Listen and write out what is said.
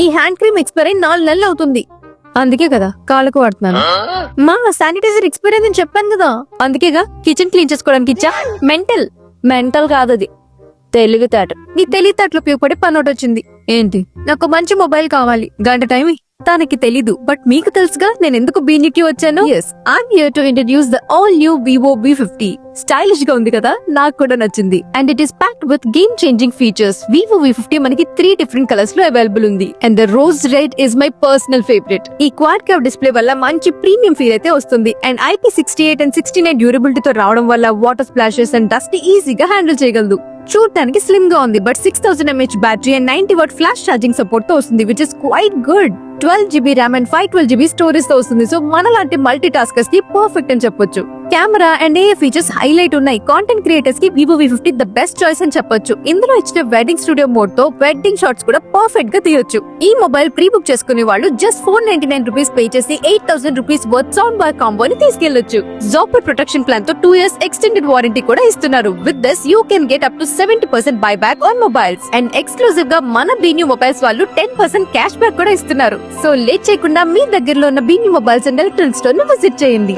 ఈ hand cream expire అయి 4 నెలలు అవుతుంది. అందుకే కదా కాళ్ళకు వాడుతున్నాను. మా శానిటైజర్ ఎక్స్పైర్ అయిందని చెప్పాను కదా, అందుకేగా కిచెన్ క్లీన్ చేసుకోవడానికి ఇచ్చా. మెంటల్ కాదు అది, తెలివితేట. నీ తెలివితేటలు ఉపయోగపడే పని ఒకటి వచ్చింది. ఏంటి? నాకు మంచి మొబైల్ కావాలి, గంట టైం. తనకి తెలీదు, బట్ మీకు తెలుసుగా నేను ఎందుకు బీనికి వచ్చాను. I'm here to introduce the all new Vivo V50. Stylish గా ఉంది కదా, నాకు కూడా నచ్చింది. And it is packed with game changing features. Vivo V50 మనకి 3 డిఫరెంట్ కలర్స్ లో అవైలబుల్ ఉంది. And the rose red is my personal favourite. ఈ క్వాడ్ కర్వ్ డిస్ప్లే వల్ల మంచి ప్రీమియం ఫీల్ అయితే వస్తుంది. అండ్ IP68 అండ్ 69 డ్యూరబిలిటీ తో రావడం వల్ల వాటర్ స్ప్లాషెస్ అండ్ డస్ట్ ఈజీగా హ్యాండిల్ చేయగలదు. చూడటానికి స్లిమ్ గా ఉంది, but 6000 mAh battery and 90W flash charging support తో వస్తుంది, which is quite good. 12GB RAM and 512GB storage తో వస్తుంది. సో మనలాంటి మల్టీ టాస్కర్స్ కి పర్ఫెక్ట్ అని చెప్పొచ్చు. Camera and A features highlight ఉన్నాయి. కాంటెంట్ క్రియేటర్స్ కి Vivo V50 the best choice అని చెప్పొచ్చు. ఇందులో ఇచ్చిన వెడ్డింగ్ స్టూడియో మోడ్ తో వెడ్డింగ్ షాట్స్ కూడా పర్ఫెక్ట్ గా తీయొచ్చు. ఈ మొబైల్ ప్రీ బుక్ చేసుకునే వాళ్ళు జస్ట్ 499 రూపీస్ పే చేసి 8000 రూపీస్ వర్త్ సౌండ్ బార్ కాంబోని తీసుకెళ్లొచ్చు. జాపర్ ప్రొటెక్షన్ ప్లాన్ తో 2 years ఎక్స్టెండెడ్ వారంటీ కూడా ఇస్తున్నారు. With this you can get up to 70% buyback on mobiles. And exclusive గా మన బీన్యూ మొబైల్స్ వాళ్ళు 10% క్యాష్ బ్యాక్ కూడా ఇస్తున్నారు. సో లేట్ చేయకుండా మీ దగ్గరలో ఉన్న బీన్యూ మొబైల్స్ అండ్ ఎలక్ట్రానిక్ స్టోర్ ని విజిట్ చేయండి.